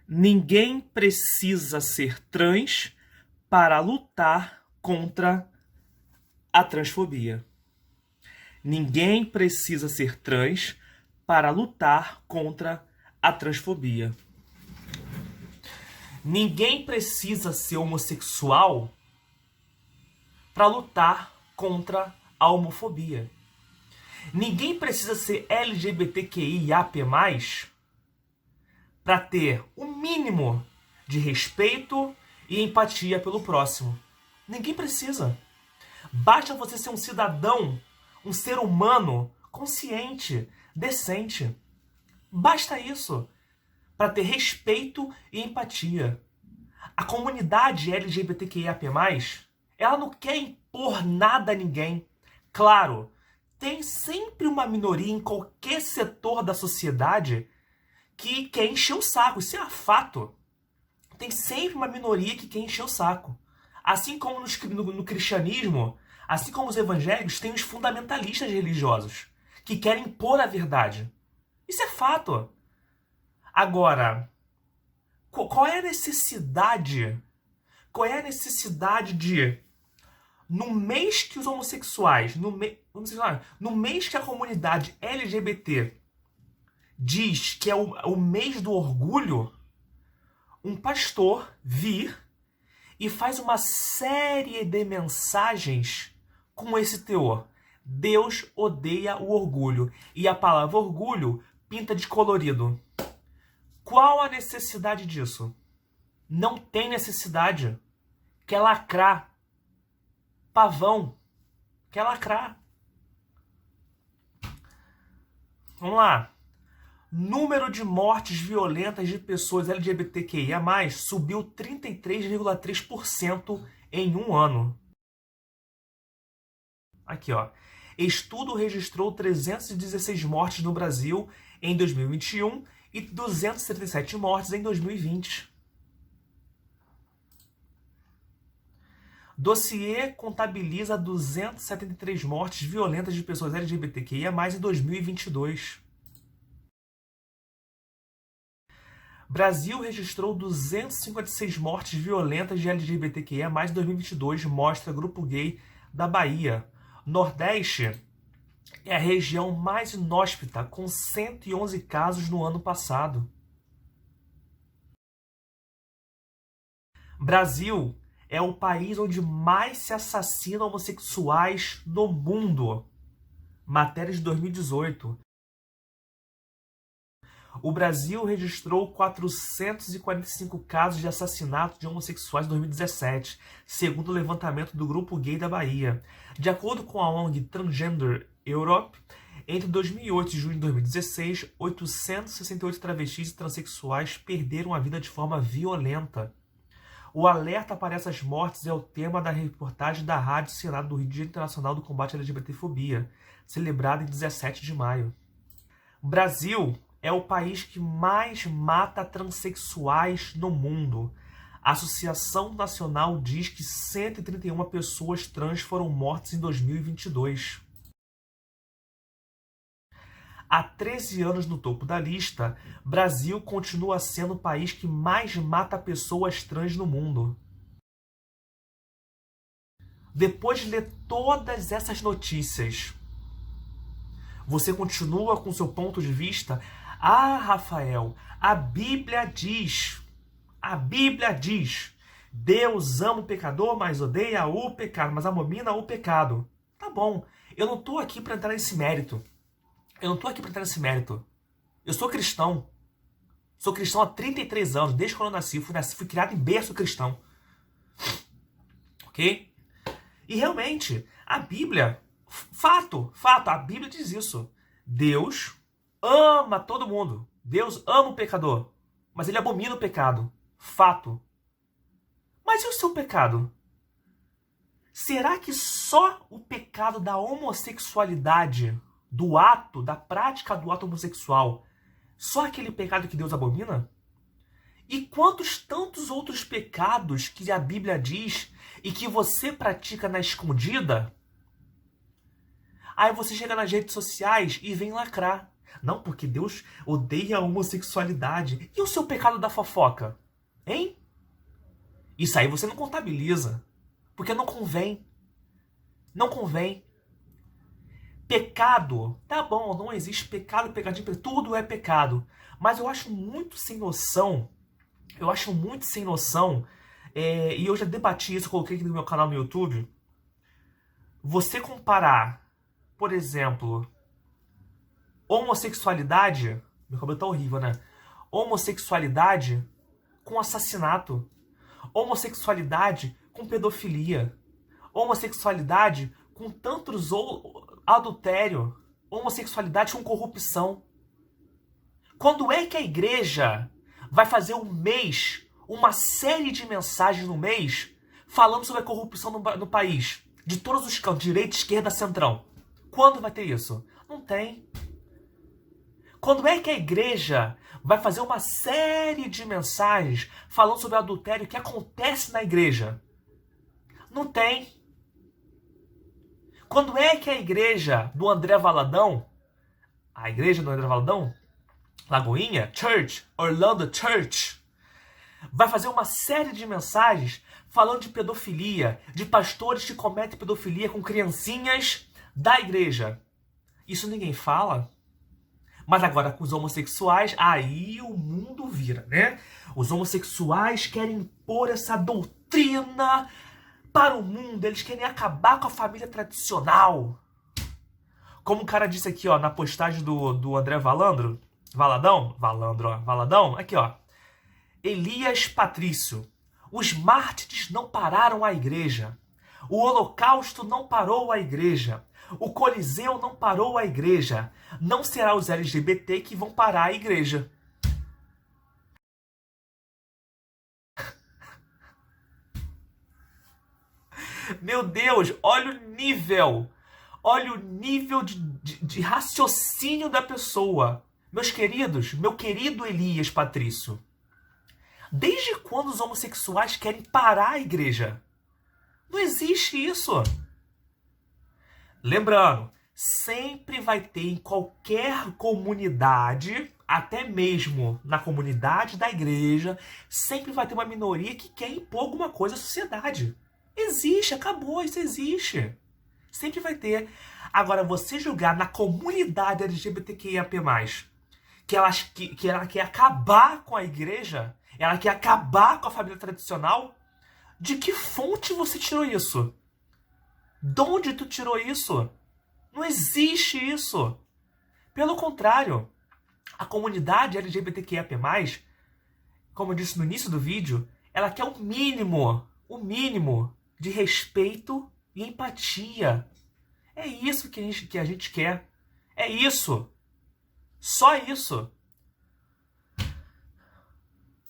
Ninguém precisa ser trans para lutar contra a transfobia. Ninguém precisa ser trans para lutar contra a transfobia. Ninguém precisa ser homossexual para lutar contra a homofobia. Ninguém precisa ser LGBTQIAP+, para ter o mínimo de respeito e empatia pelo próximo. Ninguém precisa. Basta você ser um cidadão, um ser humano consciente, decente. Basta isso para ter respeito e empatia. A comunidade LGBTQIAP+, ela não quer impor nada a ninguém. Claro, tem sempre uma minoria em qualquer setor da sociedade que quer encher o saco. Isso é fato. Tem sempre uma minoria que quer encher o saco. Assim como no cristianismo, assim como os evangélicos, tem os fundamentalistas religiosos que querem impor a verdade. Isso é fato. Agora, qual é a necessidade? Qual é a necessidade de, no mês que os homossexuais, no mês que a comunidade LGBT diz que é o mês do orgulho, um pastor vir e faz uma série de mensagens com esse teor? Deus odeia o orgulho. E a palavra orgulho pinta de colorido. Qual a necessidade disso? Não tem necessidade. Quer lacrar. Pavão. Quer lacrar. Vamos lá. Número de mortes violentas de pessoas LGBTQIA+, subiu 33,3% em um ano. Aqui, ó. Estudo registrou 316 mortes no Brasil em 2021 e 277 mortes em 2020. Dossiê contabiliza 273 mortes violentas de pessoas LGBTQIA+, em 2022. Brasil registrou 256 mortes violentas de LGBTQIA+, em 2022, mostra Grupo Gay da Bahia. Nordeste é a região mais inóspita, com 111 casos no ano passado. Brasil é o país onde mais se assassinam homossexuais no mundo. Matéria de 2018. O Brasil registrou 445 casos de assassinato de homossexuais em 2017, segundo o levantamento do Grupo Gay da Bahia. De acordo com a ONG Transgender Europe, entre 2008 e junho de 2016, 868 travestis e transexuais perderam a vida de forma violenta. O alerta para essas mortes é o tema da reportagem da Rádio Senado do Dia Internacional do Combate à LGBTfobia, celebrada em 17 de maio. O Brasil é o país que mais mata transexuais no mundo. A Associação Nacional diz que 131 pessoas trans foram mortas em 2022. Há 13 anos no topo da lista, Brasil continua sendo o país que mais mata pessoas trans no mundo. Depois de ler todas essas notícias, você continua com seu ponto de vista? Ah, Rafael, a Bíblia diz, Deus ama o pecador, mas odeia o pecado, mas abomina o pecado. Tá bom, eu não estou aqui para entrar nesse mérito. Eu sou cristão. Sou cristão há 33 anos, desde quando eu nasci. Fui criado em berço cristão. Ok? E realmente, a Bíblia, fato, a Bíblia diz isso. Deus ama todo mundo. Deus ama o pecador, mas ele abomina o pecado. Fato. Mas e o seu pecado? Será que só o pecado da homossexualidade, do ato, da prática do ato homossexual, só aquele pecado que Deus abomina? E quantos tantos outros pecados que a Bíblia diz e que você pratica na escondida? Aí você chega nas redes sociais e vem lacrar. Não, porque Deus odeia a homossexualidade. E o seu pecado da fofoca? Hein? Isso aí você não contabiliza. Porque não convém. Não convém. Pecado, tá bom, não existe pecado, pecadinho, tudo é pecado. Mas eu acho muito sem noção, e eu já debati isso, coloquei aqui no meu canal no YouTube, você comparar, por exemplo, homossexualidade, meu cabelo tá horrível, né? Homossexualidade com assassinato, homossexualidade com pedofilia, homossexualidade com tantos adultério, homossexualidade com corrupção. Quando é que a igreja vai fazer um mês, uma série de mensagens no mês, falando sobre a corrupção no país? De todos os cantos, direita, esquerda, centrão. Quando vai ter isso? Não tem. Quando é que a igreja vai fazer uma série de mensagens falando sobre o adultério que acontece na igreja? Não tem. Quando é que a igreja do André Valadão, Lagoinha Church, Orlando Church, vai fazer uma série de mensagens falando de pedofilia, de pastores que cometem pedofilia com criancinhas da igreja? Isso ninguém fala. Mas agora com os homossexuais, aí o mundo vira, né? Os homossexuais querem impor essa doutrina para o mundo. Eles querem acabar com a família tradicional. Como o cara disse aqui, ó, na postagem do André Valadão, aqui, ó. Elias Patrício. Os mártires não pararam a igreja. O Holocausto não parou a igreja. O Coliseu não parou a igreja. Não será os LGBT que vão parar a igreja. Meu Deus, olha o nível. Olha o nível de raciocínio da pessoa. Meus queridos, meu querido Elias Patrício. Desde quando os homossexuais querem parar a igreja? Não existe isso. Lembrando, sempre vai ter em qualquer comunidade, até mesmo na comunidade da igreja, sempre vai ter uma minoria que quer impor alguma coisa à sociedade. Existe, acabou, isso existe. Sempre vai ter. Agora, você julgar na comunidade LGBTQIAP+, que ela quer acabar com a igreja, ela quer acabar com a família tradicional, de que fonte você tirou isso? De onde tu tirou isso? Não existe isso. Pelo contrário, a comunidade LGBTQIAP+, como eu disse no início do vídeo, ela quer o mínimo de respeito e empatia. É isso que a gente quer. É isso. Só isso.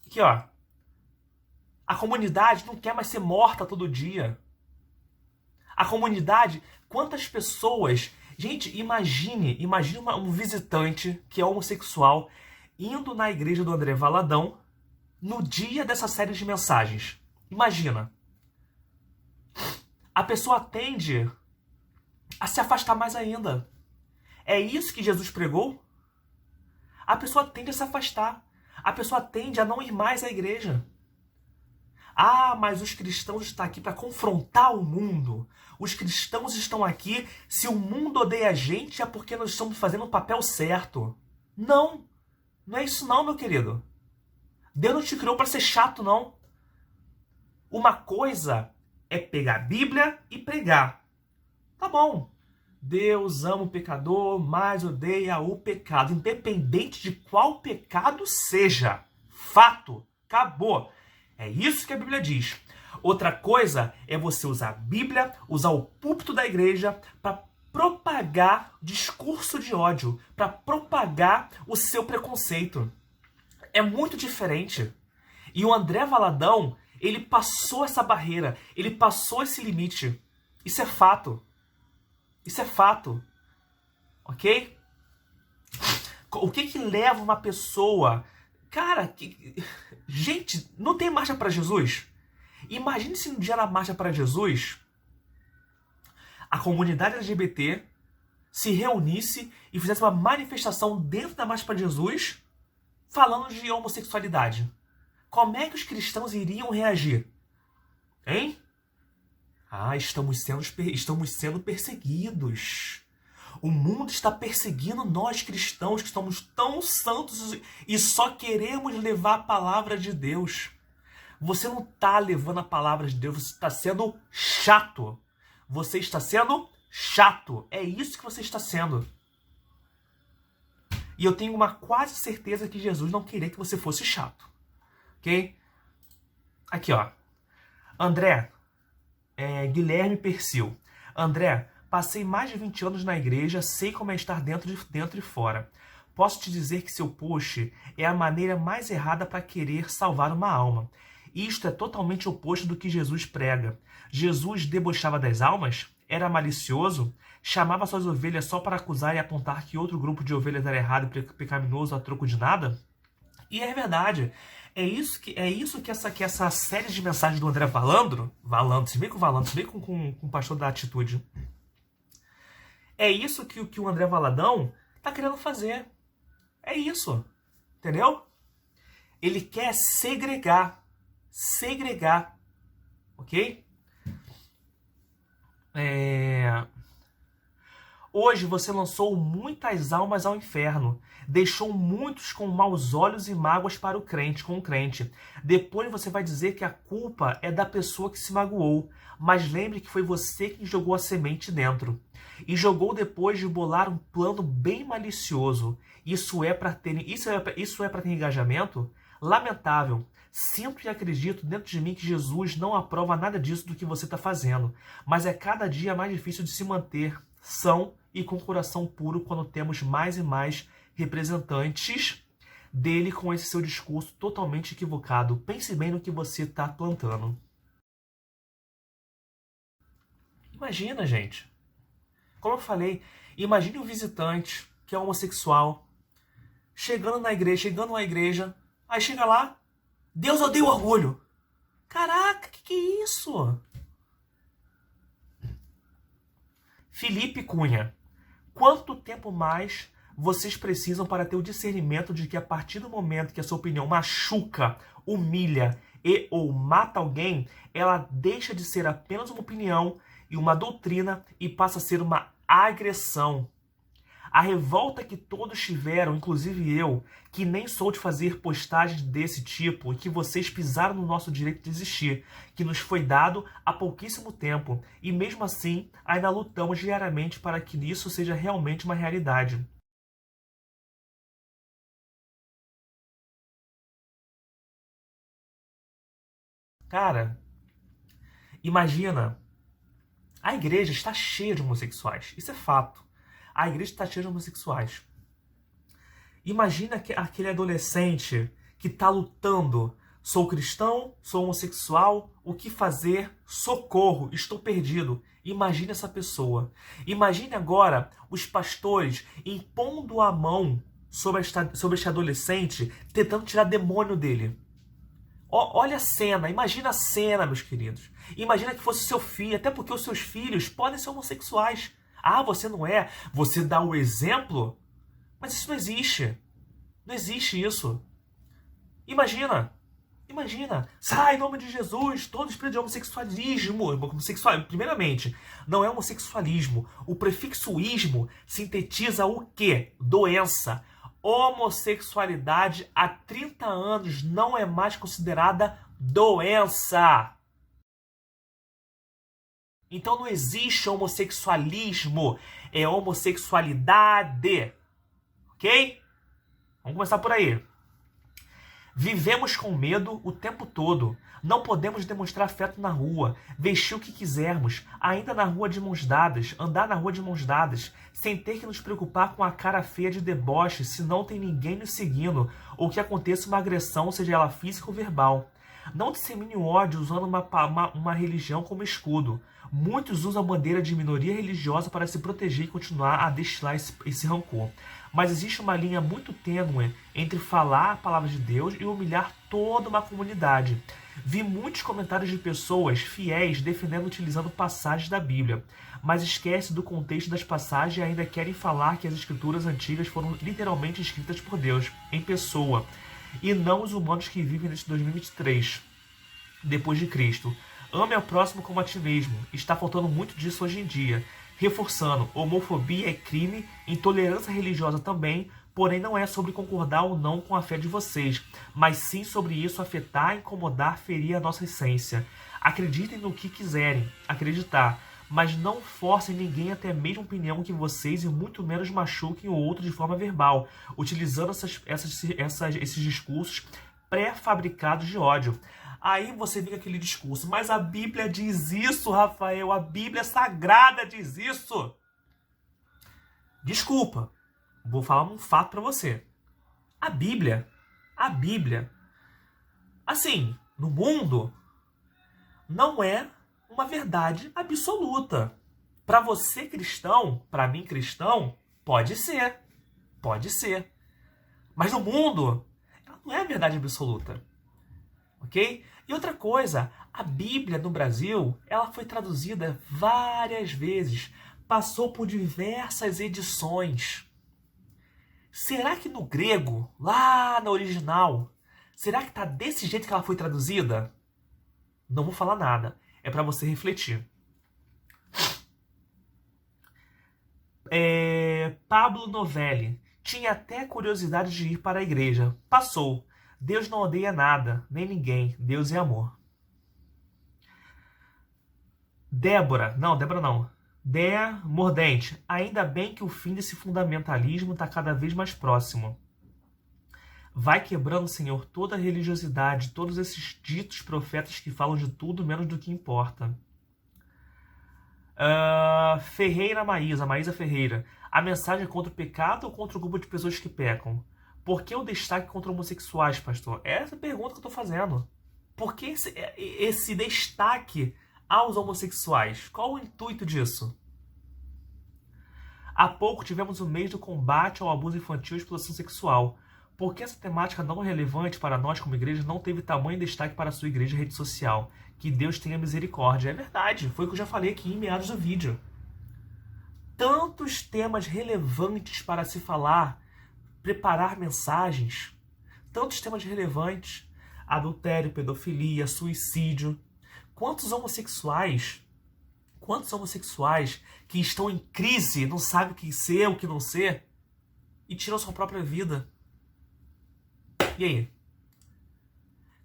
Aqui, ó. A comunidade não quer mais ser morta todo dia. A comunidade, quantas pessoas... Gente, imagine um visitante que é homossexual indo na igreja do André Valadão no dia dessa série de mensagens. Imagina. A pessoa tende a se afastar mais ainda. É isso que Jesus pregou? A pessoa tende a se afastar. A pessoa tende a não ir mais à igreja. Ah, mas os cristãos estão aqui para confrontar o mundo. Os cristãos estão aqui, se o mundo odeia a gente, é porque nós estamos fazendo o papel certo. Não, não é isso não, meu querido. Deus não te criou para ser chato, não. Uma coisa é pegar a Bíblia e pregar. Tá bom. Deus ama o pecador, mas odeia o pecado, independente de qual pecado seja. Fato. Acabou. É isso que a Bíblia diz. Outra coisa é você usar a Bíblia, usar o púlpito da igreja para propagar discurso de ódio, para propagar o seu preconceito. É muito diferente. E o André Valadão, ele passou essa barreira, ele passou esse limite. Isso é fato. Isso é fato. Ok? O que leva uma pessoa... Cara, gente, não tem marcha para Jesus? Imagine se no dia da marcha para Jesus, a comunidade LGBT se reunisse e fizesse uma manifestação dentro da Marcha para Jesus falando de homossexualidade? Como é que os cristãos iriam reagir? Hein? Ah, estamos sendo perseguidos. O mundo está perseguindo nós cristãos que somos tão santos e só queremos levar a palavra de Deus. Você não está levando a palavra de Deus, você está sendo chato. Você está sendo chato. É isso que você está sendo. E eu tenho uma quase certeza que Jesus não queria que você fosse chato. Ok? Aqui, ó. André, Guilherme Persil. André, passei mais de 20 anos na igreja, sei como é estar dentro e fora. Posso te dizer que seu post é a maneira mais errada para querer salvar uma alma. Isto é totalmente oposto do que Jesus prega. Jesus debochava das almas? Era malicioso? Chamava suas ovelhas só para acusar e apontar que outro grupo de ovelhas era errado e pecaminoso a troco de nada? E é verdade. É isso que essa série de mensagens do André Valandro, se vem com o pastor da Atitude. É isso que o André Valadão tá querendo fazer. É isso. Entendeu? Ele quer segregar. Ok? Hoje você lançou muitas almas ao inferno. Deixou muitos com maus olhos e mágoas para com o crente. Depois você vai dizer que a culpa é da pessoa que se magoou. Mas lembre que foi você quem jogou a semente dentro. E jogou depois de bolar um plano bem malicioso. Isso é para ter engajamento? Lamentável. Sinto e acredito dentro de mim que Jesus não aprova nada disso do que você está fazendo. Mas é cada dia mais difícil de se manter são e com coração puro quando temos mais e mais representantes dele com esse seu discurso totalmente equivocado. Pense bem no que você está plantando. Imagina, gente. Como eu falei, imagine um visitante que é homossexual chegando na igreja, aí chega lá, Deus odeia o orgulho. Caraca, que é isso? Felipe Cunha, quanto tempo mais vocês precisam para ter o discernimento de que a partir do momento que a sua opinião machuca, humilha e ou mata alguém, ela deixa de ser apenas uma opinião e uma doutrina e passa a ser uma agressão? A revolta que todos tiveram, inclusive eu, que nem sou de fazer postagens desse tipo e que vocês pisaram no nosso direito de existir, que nos foi dado há pouquíssimo tempo, e mesmo assim ainda lutamos diariamente para que isso seja realmente uma realidade. Cara, imagina, a igreja está cheia de homossexuais, isso é fato. A igreja está cheia de homossexuais. Imagina aquele adolescente que está lutando. Sou cristão, sou homossexual, o que fazer? Socorro, estou perdido. Imagine essa pessoa. Imagine agora os pastores impondo a mão sobre este adolescente, tentando tirar demônio dele. Olha a cena, imagina a cena, meus queridos. Imagina que fosse seu filho, até porque os seus filhos podem ser homossexuais. Ah, você não é? Você dá o exemplo? Mas isso não existe. Não existe isso. Imagina. Sai em nome de Jesus, todo espírito de homossexualismo. Primeiramente, não é homossexualismo. O prefixo ismo sintetiza o quê? Doença. Homossexualidade há 30 anos não é mais considerada doença. Então não existe homossexualismo, é homossexualidade. Ok? Vamos começar por aí. Vivemos com medo o tempo todo. Não podemos demonstrar afeto na rua, vestir o que quisermos, ainda na rua de mãos dadas, andar na rua de mãos dadas, sem ter que nos preocupar com a cara feia de deboche se não tem ninguém nos seguindo, ou que aconteça uma agressão, seja ela física ou verbal. Não dissemine o ódio usando uma religião como escudo. Muitos usam a bandeira de minoria religiosa para se proteger e continuar a destilar esse rancor. Mas existe uma linha muito tênue entre falar a palavra de Deus e humilhar toda uma comunidade. Vi muitos comentários de pessoas fiéis defendendo utilizando passagens da Bíblia, mas esquece do contexto das passagens e ainda querem falar que as escrituras antigas foram literalmente escritas por Deus, em pessoa, e não os humanos que vivem neste 2023, depois de Cristo. Ame ao próximo como a ti mesmo. Está faltando muito disso hoje em dia. Reforçando, homofobia é crime, intolerância religiosa também, porém não é sobre concordar ou não com a fé de vocês, mas sim sobre isso afetar, incomodar, ferir a nossa essência. Acreditem no que quiserem acreditar, mas não forcem ninguém a ter a mesma opinião que vocês e muito menos machuquem o outro de forma verbal, utilizando esses discursos pré-fabricados de ódio. Aí você vê aquele discurso, mas a Bíblia diz isso, Rafael, a Bíblia Sagrada diz isso. Desculpa, vou falar um fato pra você. A Bíblia, assim, no mundo, não é uma verdade absoluta. Pra você cristão, pra mim cristão, pode ser. Mas no mundo, ela não é a verdade absoluta. Ok? E outra coisa, a Bíblia no Brasil, ela foi traduzida várias vezes, passou por diversas edições. Será que no grego, lá na original, será que tá desse jeito que ela foi traduzida? Não vou falar nada, é para você refletir. Pablo Novelli tinha até curiosidade de ir para a igreja. Passou. Deus não odeia nada, nem ninguém. Deus é amor. Débora não. Dé Mordente. Ainda bem que o fim desse fundamentalismo está cada vez mais próximo. Vai quebrando, Senhor, toda a religiosidade, todos esses ditos profetas que falam de tudo menos do que importa. Maísa Ferreira. A mensagem é contra o pecado ou contra o grupo de pessoas que pecam? Por que o destaque contra homossexuais, pastor? Essa é a pergunta que eu estou fazendo. Por que esse destaque aos homossexuais? Qual o intuito disso? Há pouco tivemos o mês do combate ao abuso infantil e exploração sexual. Por que essa temática não relevante para nós como igreja não teve tamanho destaque para a sua igreja e rede social? Que Deus tenha misericórdia. É verdade, foi o que eu já falei aqui em meados do vídeo. Tantos temas relevantes para se falar, preparar mensagens, tantos temas relevantes, adultério, pedofilia, suicídio. Quantos homossexuais que estão em crise, não sabem o que ser, o que não ser, e tiram sua própria vida. E aí?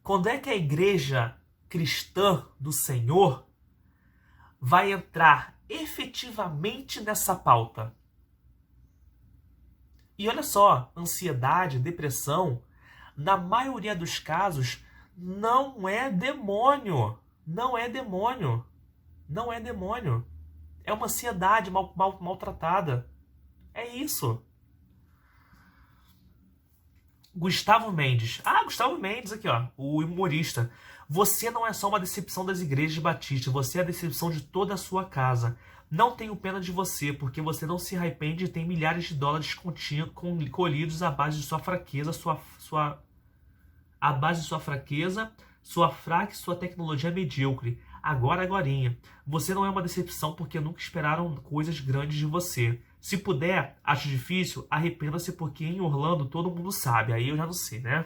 Quando é que a igreja cristã do Senhor vai entrar efetivamente nessa pauta? E olha só, ansiedade, depressão, na maioria dos casos, não é demônio. Não é demônio. Não é demônio. É uma ansiedade maltratada. É isso. Gustavo Mendes. Gustavo Mendes aqui, ó, o humorista. Você não é só uma decepção das igrejas batistas, você é a decepção de toda a sua casa. Não tenho pena de você, porque você não se arrepende e tem milhares de dólares colhidos à base de sua fraqueza, sua fraca e sua tecnologia medíocre. Agorinha. Você não é uma decepção porque nunca esperaram coisas grandes de você. Se puder, acho difícil, arrependa-se porque em Orlando todo mundo sabe. Aí eu já não sei, né?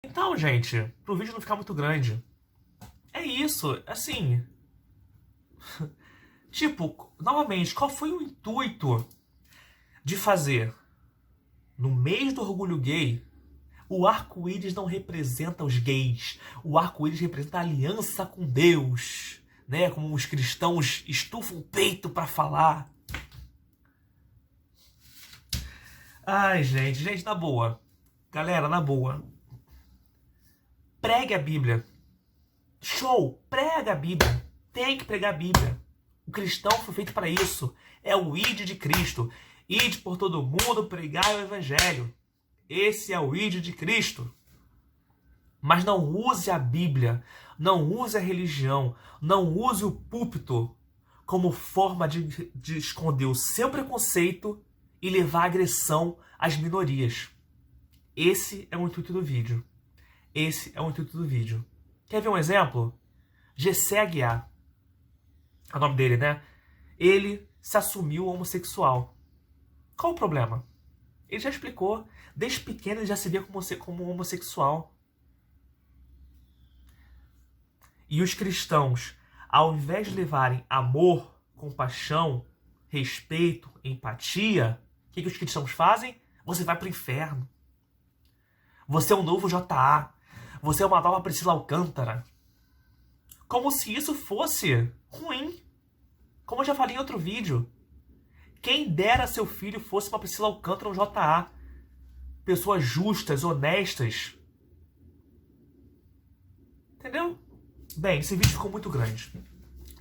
Então, gente, pro vídeo não ficar muito grande, é isso, assim... Tipo, novamente, qual foi o intuito de fazer? No mês do orgulho gay, o arco-íris não representa os gays. O arco-íris representa a aliança com Deus, né? Como os cristãos estufam o peito para falar. Ai, gente, na boa. Galera, na boa. Pregue a Bíblia. Show! Prega a Bíblia. Tem que pregar a Bíblia. O cristão foi feito para isso. É o id de Cristo. Ide por todo mundo, pregai o evangelho. Esse é o id de Cristo. Mas não use a Bíblia, não use a religião, não use o púlpito como forma de esconder o seu preconceito e levar agressão às minorias. Esse é o intuito do vídeo. Esse é o intuito do vídeo. Quer ver um exemplo? Gessé Aguiar. É o nome dele, né? Ele se assumiu homossexual. Qual o problema? Ele já explicou. Desde pequeno ele já se via como homossexual. E os cristãos, ao invés de levarem amor, compaixão, respeito, empatia, o que os cristãos fazem? Você vai para o inferno. Você é um novo J.A. Você é uma nova Priscila Alcântara. Como se isso fosse ruim. Como eu já falei em outro vídeo. Quem dera seu filho fosse uma Priscila Alcântara ou um J.A. Pessoas justas, honestas. Entendeu? Bem, esse vídeo ficou muito grande.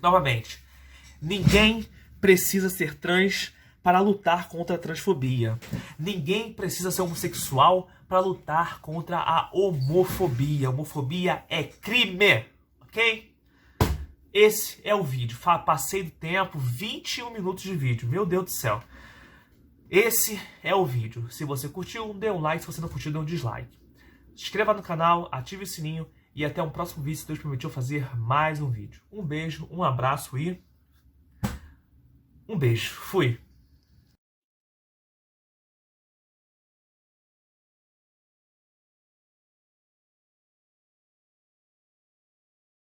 Novamente, ninguém precisa ser trans para lutar contra a transfobia. Ninguém precisa ser homossexual para lutar contra a homofobia. Homofobia é crime, ok? Esse é o vídeo. Passei do tempo, 21 minutos de vídeo. Meu Deus do céu. Esse é o vídeo. Se você curtiu, dê um like. Se você não curtiu, dê um dislike. Se inscreva no canal, ative o sininho e até um próximo vídeo, se Deus permitiu fazer mais um vídeo. Um beijo, um abraço e... um beijo. Fui.